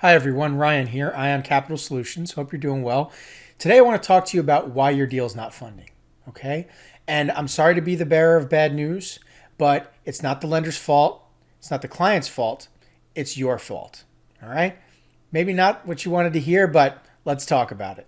Hi everyone, Ryan here, Ion Capital Solutions. Hope you're doing well. Today I want to talk to you about why your deal's not funding, okay? And I'm sorry to be the bearer of bad news, but it's not the lender's fault, it's not the client's fault, it's your fault, all right? Maybe not what you wanted to hear, but let's talk about it.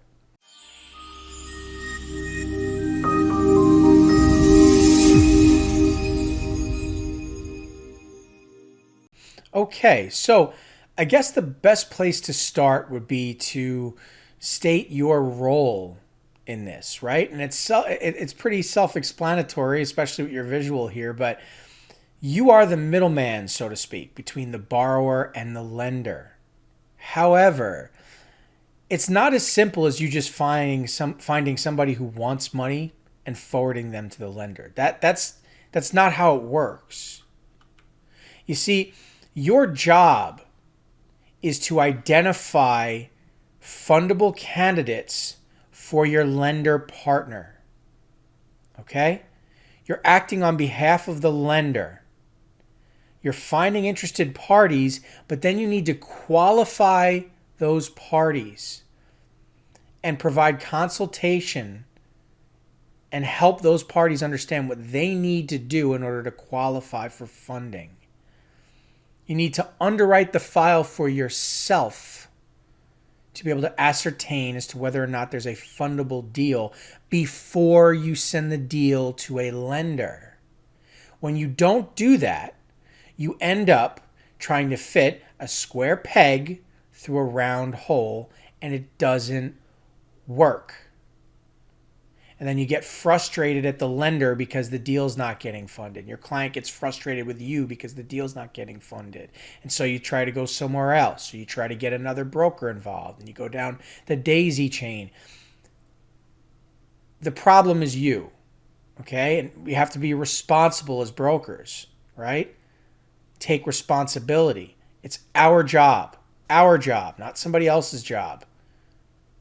Okay, so I guess the best place to start would be to state your role in this, right? And it's pretty self-explanatory, especially with your visual here, but you are the middleman, so to speak, between the borrower and the lender. However, it's not as simple as you just finding somebody who wants money and forwarding them to the lender. That's not how it works. You see, your job is to identify fundable candidates for your lender partner. Okay? You're acting on behalf of the lender. You're finding interested parties, but then you need to qualify those parties and provide consultation and help those parties understand what they need to do in order to qualify for funding. You need to underwrite the file for yourself to be able to ascertain as to whether or not there's a fundable deal before you send the deal to a lender. When you don't do that, you end up trying to fit a square peg through a round hole, and it doesn't work. And then you get frustrated at the lender because the deal's not getting funded. Your client gets frustrated with you because the deal's not getting funded. And so you try to go somewhere else. So you try to get another broker involved and you go down the daisy chain. The problem is you, okay? And we have to be responsible as brokers, right? Take responsibility. It's our job, not somebody else's job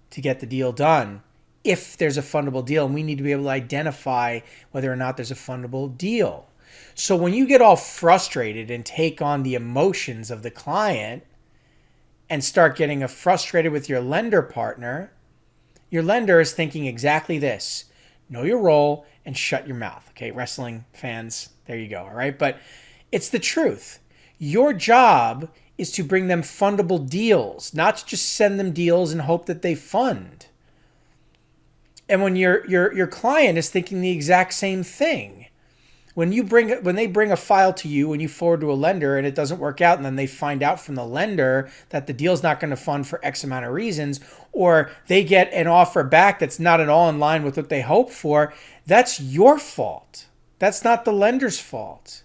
to get the deal done. If there's a fundable deal, and we need to be able to identify whether or not there's a fundable deal. So when you get all frustrated and take on the emotions of the client and start getting frustrated with your lender partner, your lender is thinking exactly this: know your role and shut your mouth. Okay, wrestling fans, there you go. All right, but it's the truth. Your job is to bring them fundable deals, not to just send them deals and hope that they fund. And when your client is thinking the exact same thing, when they bring a file to you and you forward to a lender and it doesn't work out, and then they find out from the lender that the deal's not going to fund for X amount of reasons, or they get an offer back that's not at all in line with what they hoped for, that's your fault. That's not the lender's fault.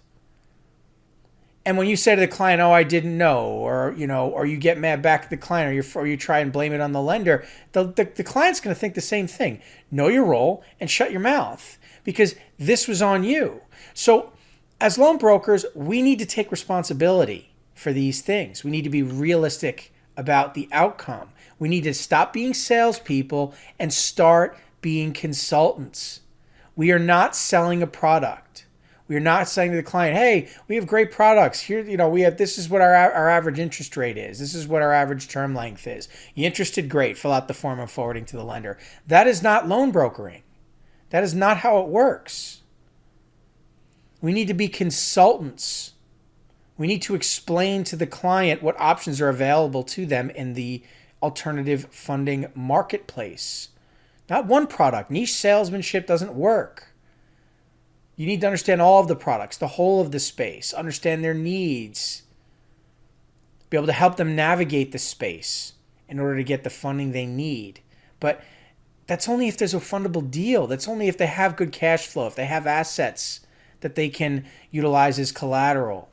And when you say to the client, "Oh, I didn't know," or or you get mad back at the client, or you try and blame it on the lender, the client's going to think the same thing. Know your role and shut your mouth, because this was on you. So, as loan brokers, we need to take responsibility for these things. We need to be realistic about the outcome. We need to stop being salespeople and start being consultants. We are not selling a product. We're not saying to the client, "Hey, we have great products here. This is what our average interest rate is. This is what our average term length is. You interested? Great. Fill out the form I'm forwarding to the lender." That is not loan brokering. That is not how it works. We need to be consultants. We need to explain to the client what options are available to them in the alternative funding marketplace. Not one product. Niche salesmanship doesn't work. You need to understand all of the products, the whole of the space, understand their needs, be able to help them navigate the space in order to get the funding they need. But that's only if there's a fundable deal. That's only if they have good cash flow, if they have assets that they can utilize as collateral,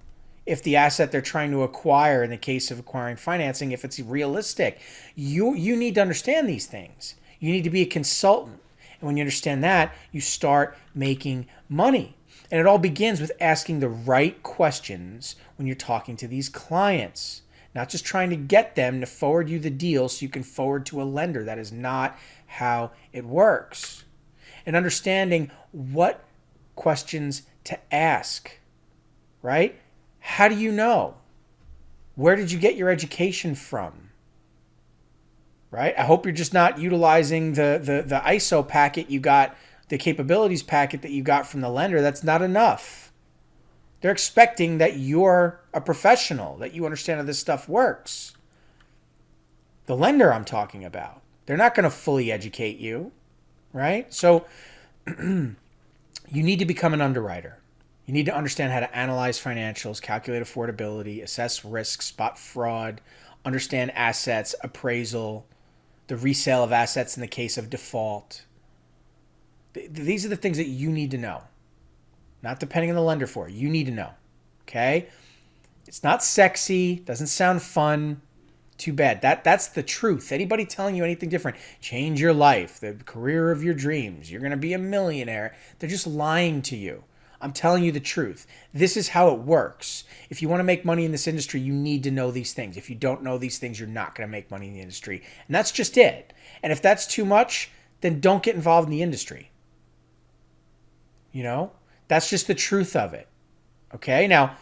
if the asset they're trying to acquire, in the case of acquiring financing, if it's realistic. You need to understand these things. You need to be a consultant. And when you understand that, you start making money. And it all begins with asking the right questions when you're talking to these clients, not just trying to get them to forward you the deal so you can forward to a lender. That is not how it works. And understanding what questions to ask, right? How do you know? Where did you get your education from? Right? I hope you're just not utilizing the ISO packet you got, the capabilities packet that you got from the lender. That's not enough. They're expecting that you're a professional, that you understand how this stuff works. The lender I'm talking about, they're not going to fully educate you, right? So you need to become an underwriter. You need to understand how to analyze financials, calculate affordability, assess risk, spot fraud, understand assets, appraisal, the resale of assets in the case of default. These are the things that you need to know. Not depending on the lender for. You need to know. Okay? It's not sexy, doesn't sound fun. Too bad. That's the truth. Anybody telling you anything different, change your life, the career of your dreams, you're going to be a millionaire, they're just lying to you. I'm telling you the truth. This is how it works. If you want to make money in this industry, you need to know these things. If you don't know these things, you're not going to make money in the industry. And that's just it. And if that's too much, then don't get involved in the industry. You know? That's just the truth of it. Okay? Now,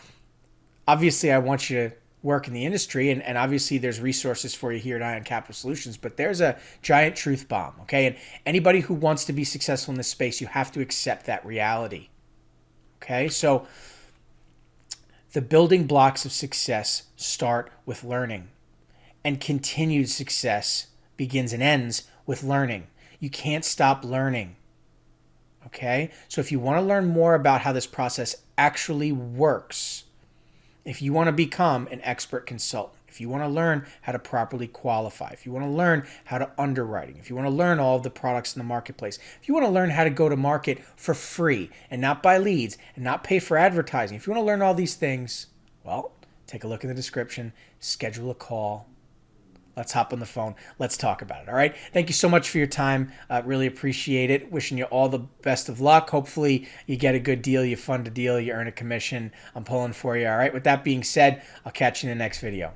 obviously, I want you to work in the industry, and obviously there's resources for you here at Ion Capital Solutions, but there's a giant truth bomb, okay? And anybody who wants to be successful in this space, you have to accept that reality, okay? So the building blocks of success start with learning, and continued success begins and ends with learning. You can't stop learning, okay? So if you want to learn more about how this process actually works, if you want to become an expert consultant, if you want to learn how to properly qualify, if you want to learn how to underwriting, if you want to learn all of the products in the marketplace, if you want to learn how to go to market for free and not buy leads and not pay for advertising, if you want to learn all these things, well, take a look in the description, schedule a call. Let's hop on the phone. Let's talk about it. All right. Thank you so much for your time. Really appreciate it. Wishing you all the best of luck. Hopefully you get a good deal. You fund a deal. You earn a commission. I'm pulling for you. All right. With that being said, I'll catch you in the next video.